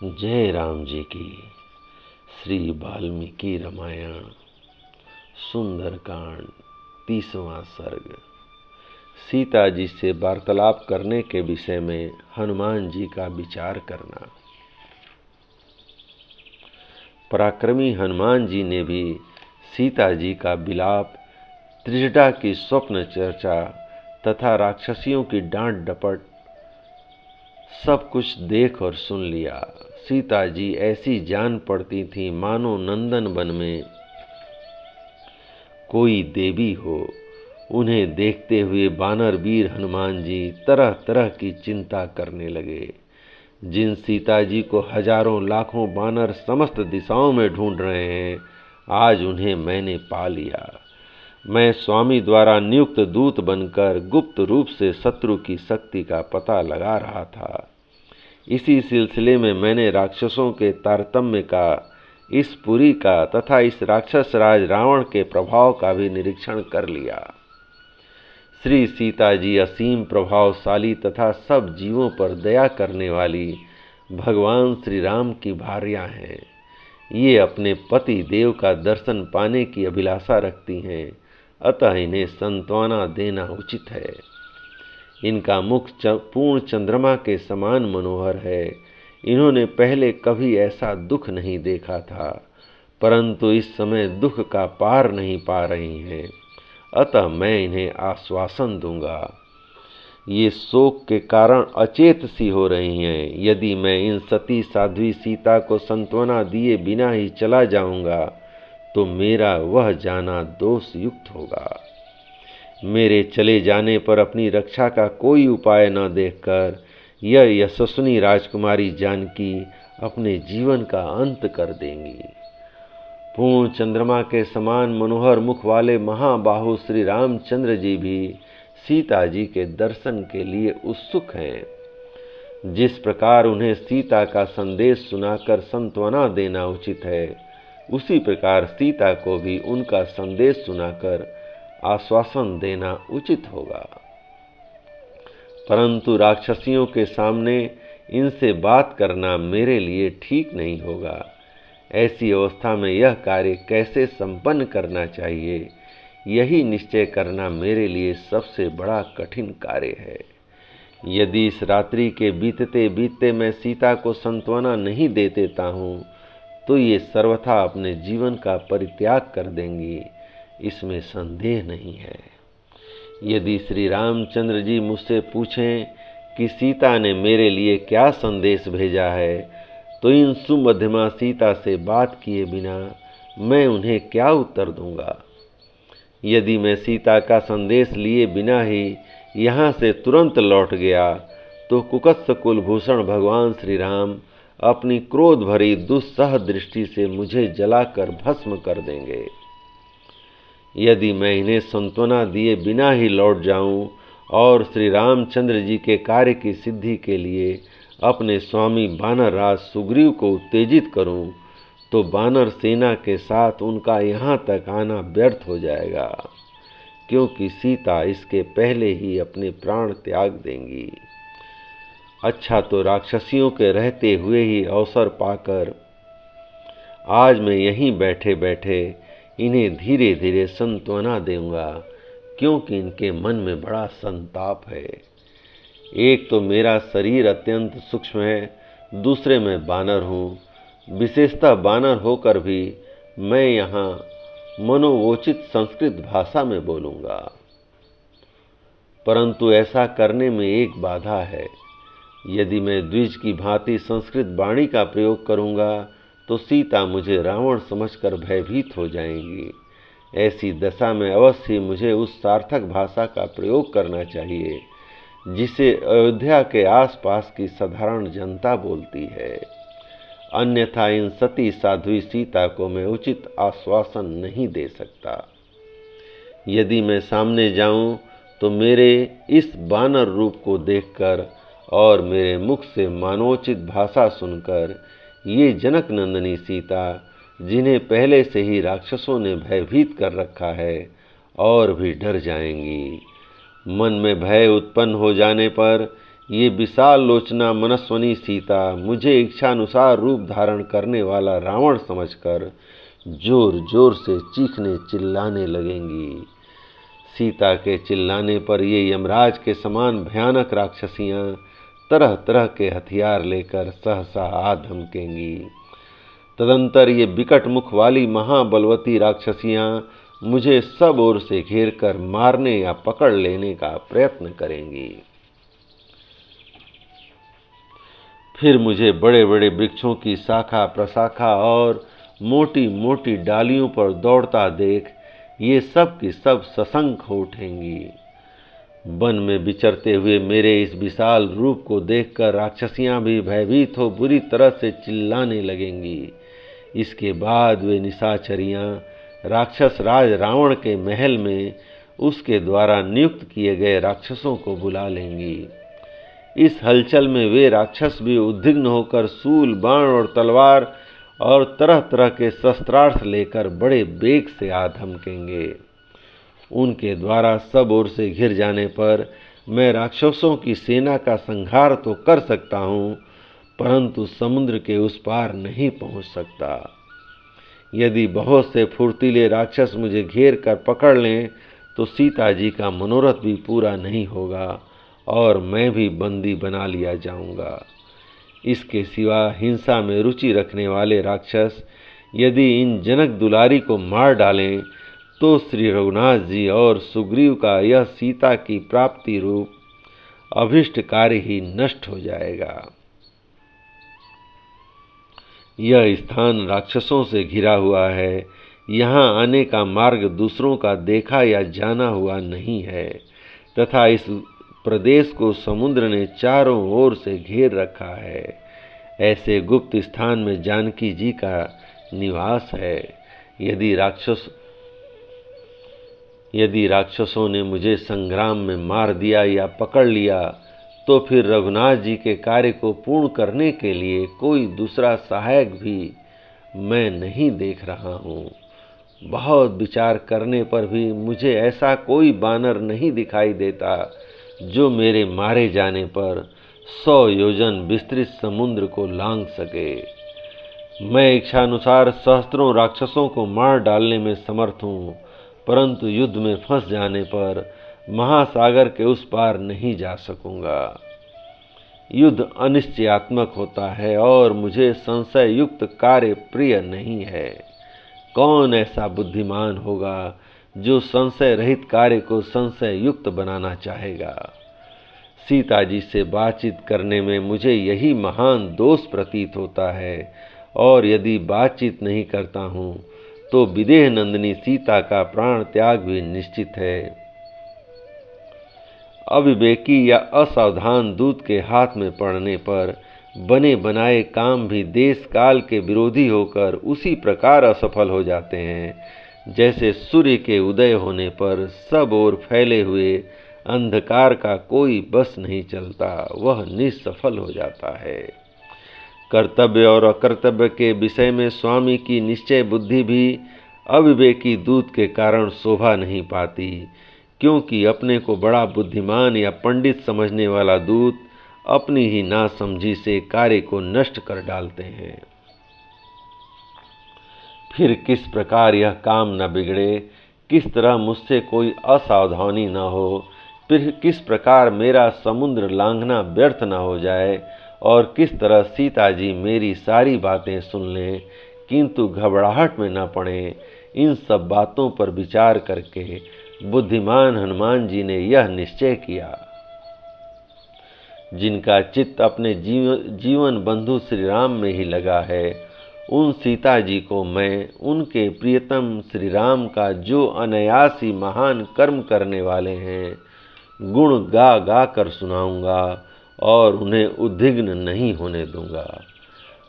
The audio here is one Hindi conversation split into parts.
जय राम जी की। श्री वाल्मीकि रामायण सुंदरकांड 30वां सर्ग। सीता जी से वार्तालाप करने के विषय में हनुमान जी का विचार करना। पराक्रमी हनुमान जी ने भी सीता जी का विलाप, त्रिजटा की स्वप्न चर्चा तथा राक्षसियों की डांट डपट सब कुछ देख और सुन लिया। सीता जी ऐसी जान पड़ती थी मानो नंदन वन में कोई देवी हो। उन्हें देखते हुए वानर वीर हनुमान जी तरह तरह की चिंता करने लगे। जिन सीता जी को हजारों लाखों वानर समस्त दिशाओं में ढूंढ रहे हैं, आज उन्हें मैंने पा लिया। मैं स्वामी द्वारा नियुक्त दूत बनकर गुप्त रूप से शत्रु की शक्ति का पता लगा रहा था। इसी सिलसिले में मैंने राक्षसों के तारतम्य का, इस पुरी का तथा इस राक्षस राज रावण के प्रभाव का भी निरीक्षण कर लिया। श्री सीता जी असीम प्रभावशाली तथा सब जीवों पर दया करने वाली भगवान श्री राम की भार्या हैं। ये अपने पति देव का दर्शन पाने की अभिलाषा रखती हैं, अतः इन्हें सांत्वना देना उचित है। इनका मुख पूर्ण चंद्रमा के समान मनोहर है। इन्होंने पहले कभी ऐसा दुख नहीं देखा था, परंतु इस समय दुख का पार नहीं पा रही हैं, अतः मैं इन्हें आश्वासन दूंगा। ये शोक के कारण अचेत सी हो रही हैं। यदि मैं इन सती साध्वी सीता को सांत्वना दिए बिना ही चला जाऊंगा तो मेरा वह जाना दोष युक्त होगा। मेरे चले जाने पर अपनी रक्षा का कोई उपाय न देखकर यह यशस्विनी राजकुमारी जानकी अपने जीवन का अंत कर देंगी। पूर्ण चंद्रमा के समान मनोहर मुख वाले महाबाहु श्री रामचंद्र जी भी सीता जी के दर्शन के लिए उत्सुक हैं। जिस प्रकार उन्हें सीता का संदेश सुनाकर सांत्वना देना उचित है, उसी प्रकार सीता को भी उनका संदेश सुनाकर आश्वासन देना उचित होगा। परंतु राक्षसियों के सामने इनसे बात करना मेरे लिए ठीक नहीं होगा। ऐसी अवस्था में यह कार्य कैसे संपन्न करना चाहिए, यही निश्चय करना मेरे लिए सबसे बड़ा कठिन कार्य है। यदि इस रात्रि के बीतते बीतते मैं सीता को सांत्वना नहीं दे देता हूँ, तो ये सर्वथा अपने जीवन का परित्याग कर देंगी, इसमें संदेह नहीं है। यदि श्री रामचंद्र जी मुझसे पूछें कि सीता ने मेरे लिए क्या संदेश भेजा है, तो इन सुमध्यमा सीता से बात किए बिना मैं उन्हें क्या उत्तर दूंगा। यदि मैं सीता का संदेश लिए बिना ही यहाँ से तुरंत लौट गया, तो कुकत्स कुलभूषण भगवान श्री राम अपनी क्रोध भरी दुस्सह दृष्टि से मुझे जलाकर भस्म कर देंगे। यदि मैं इन्हें सांत्वना दिए बिना ही लौट जाऊं और श्री रामचंद्र जी के कार्य की सिद्धि के लिए अपने स्वामी वानर राज सुग्रीव को उत्तेजित करूं, तो वानर सेना के साथ उनका यहाँ तक आना व्यर्थ हो जाएगा, क्योंकि सीता इसके पहले ही अपने प्राण त्याग देंगी। अच्छा, तो राक्षसियों के रहते हुए ही अवसर पाकर आज मैं यहीं बैठे बैठे इन्हें धीरे धीरे सांत्वना दूंगा, क्योंकि इनके मन में बड़ा संताप है। एक तो मेरा शरीर अत्यंत सूक्ष्म है, दूसरे मैं वानर हूँ। विशेषतः वानर होकर भी मैं यहाँ मनोवोचित संस्कृत भाषा में बोलूँगा, परंतु ऐसा करने में एक बाधा है। यदि मैं द्विज की भांति संस्कृत वाणी का प्रयोग करूँगा तो सीता मुझे रावण समझकर भयभीत हो जाएंगी। ऐसी दशा में अवश्य मुझे उस सार्थक भाषा का प्रयोग करना चाहिए जिसे अयोध्या के आसपास की साधारण जनता बोलती है। अन्यथा इन सती साध्वी सीता को मैं उचित आश्वासन नहीं दे सकता। यदि मैं सामने जाऊं तो मेरे इस वानर रूप को देखकर और मेरे मुख से मानवोचित भाषा सुनकर ये जनक नंदिनी सीता, जिन्हें पहले से ही राक्षसों ने भयभीत कर रखा है, और भी डर जाएंगी। मन में भय उत्पन्न हो जाने पर ये विशाल लोचना मनस्वनी सीता मुझे इच्छानुसार रूप धारण करने वाला रावण समझकर जोर जोर से चीखने चिल्लाने लगेंगी। सीता के चिल्लाने पर ये यमराज के समान भयानक राक्षसियां तरह तरह के हथियार लेकर सहसा आ धमकेंगी। तदंतर ये विकट मुख वाली महाबलवती राक्षसियां मुझे सब ओर से घेरकर मारने या पकड़ लेने का प्रयत्न करेंगी। फिर मुझे बड़े बड़े वृक्षों की शाखा प्रशाखा और मोटी मोटी डालियों पर दौड़ता देख ये सब की सब सशंक हो उठेंगी। वन में विचरते हुए मेरे इस विशाल रूप को देखकर राक्षसियां भी भयभीत हो बुरी तरह से चिल्लाने लगेंगी। इसके बाद वे निशाचरियां राक्षस राज रावण के महल में उसके द्वारा नियुक्त किए गए राक्षसों को बुला लेंगी। इस हलचल में वे राक्षस भी उद्विग्न होकर सूल बाण और तलवार और तरह तरह के शस्त्रास्त्र लेकर बड़े बेग से आ धमकेंगे। उनके द्वारा सब ओर से घिर जाने पर मैं राक्षसों की सेना का संहार तो कर सकता हूँ, परंतु समुद्र के उस पार नहीं पहुँच सकता। यदि बहुत से फुर्तीले राक्षस मुझे घेर कर पकड़ लें तो सीता जी का मनोरथ भी पूरा नहीं होगा और मैं भी बंदी बना लिया जाऊंगा। इसके सिवा हिंसा में रुचि रखने वाले राक्षस यदि इन जनक दुलारी को मार डालें तो श्री रघुनाथ जी और सुग्रीव का यह सीता की प्राप्ति रूप अभिष्ट कार्य ही नष्ट हो जाएगा। यह स्थान राक्षसों से घिरा हुआ है। यहाँ आने का मार्ग दूसरों का देखा या जाना हुआ नहीं है तथा इस प्रदेश को समुद्र ने चारों ओर से घेर रखा है। ऐसे गुप्त स्थान में जानकी जी का निवास है। यदि राक्षसों ने मुझे संग्राम में मार दिया या पकड़ लिया तो फिर रघुनाथ जी के कार्य को पूर्ण करने के लिए कोई दूसरा सहायक भी मैं नहीं देख रहा हूँ। बहुत विचार करने पर भी मुझे ऐसा कोई बानर नहीं दिखाई देता जो मेरे मारे जाने पर 100 योजन विस्तृत समुद्र को लांघ सके। मैं इच्छानुसार सहस्त्रों राक्षसों को मार डालने में समर्थ हूँ, परंतु युद्ध में फंस जाने पर महासागर के उस पार नहीं जा सकूंगा। युद्ध अनिश्चयात्मक होता है और मुझे संशय युक्त कार्य प्रिय नहीं है। कौन ऐसा बुद्धिमान होगा जो संशय रहित कार्य को संशय युक्त बनाना चाहेगा। सीता जी से बातचीत करने में मुझे यही महान दोष प्रतीत होता है और यदि बातचीत नहीं करता हूँ तो विदेह नंदिनी सीता का प्राण त्याग भी निश्चित है। अविवेकी या असावधान दूत के हाथ में पड़ने पर बने बनाए काम भी देश काल के विरोधी होकर उसी प्रकार असफल हो जाते हैं जैसे सूर्य के उदय होने पर सब ओर फैले हुए अंधकार का कोई बस नहीं चलता, वह निसफल हो जाता है। कर्तव्य और अकर्तव्य के विषय में स्वामी की निश्चय बुद्धि भी अविवेकी दूत के कारण शोभा नहीं पाती, क्योंकि अपने को बड़ा बुद्धिमान या पंडित समझने वाला दूत अपनी ही नासमझी से कार्य को नष्ट कर डालते हैं। फिर किस प्रकार यह काम न बिगड़े, किस तरह मुझसे कोई असावधानी न हो, फिर किस प्रकार मेरा समुद्र लांघना व्यर्थ न हो जाए और किस तरह सीता जी मेरी सारी बातें सुन लें किंतु घबराहट में न पड़े। इन सब बातों पर विचार करके बुद्धिमान हनुमान जी ने यह निश्चय किया। जिनका चित्त अपने जीवन बंधु श्री राम में ही लगा है, उन सीता जी को मैं उनके प्रियतम श्री राम का जो अनायासी महान कर्म करने वाले हैं गुण गा गा कर सुनाऊंगा और उन्हें उद्विग्न नहीं होने दूंगा।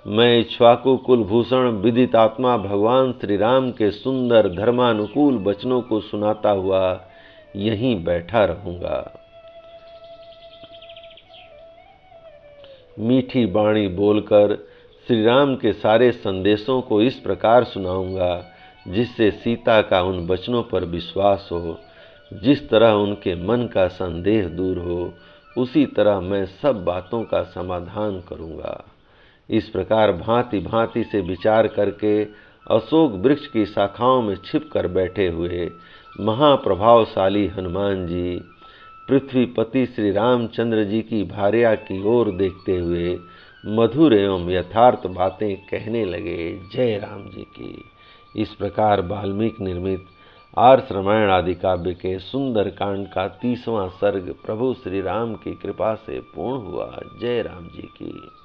मैं इक्ष्वाकु कुलभूषण विदित आत्मा भगवान श्री राम के सुंदर धर्मानुकूल वचनों को सुनाता हुआ यहीं बैठा रहूंगा। मीठी बाणी बोलकर श्री राम के सारे संदेशों को इस प्रकार सुनाऊंगा जिससे सीता का उन वचनों पर विश्वास हो, जिस तरह उनके मन का संदेह दूर हो, उसी तरह मैं सब बातों का समाधान करूंगा। इस प्रकार भांति भांति से विचार करके अशोक वृक्ष की शाखाओं में छिप कर बैठे हुए महाप्रभावशाली हनुमान जी पृथ्वीपति श्री रामचंद्र जी की भार्या की ओर देखते हुए मधुर एवं यथार्थ बातें कहने लगे। जय राम जी की। इस प्रकार वाल्मीकि निर्मित आर्ष रामायण आदि काव्य के सुंदर कांड का 30वां सर्ग प्रभु श्री राम की कृपा से पूर्ण हुआ। जय राम जी की।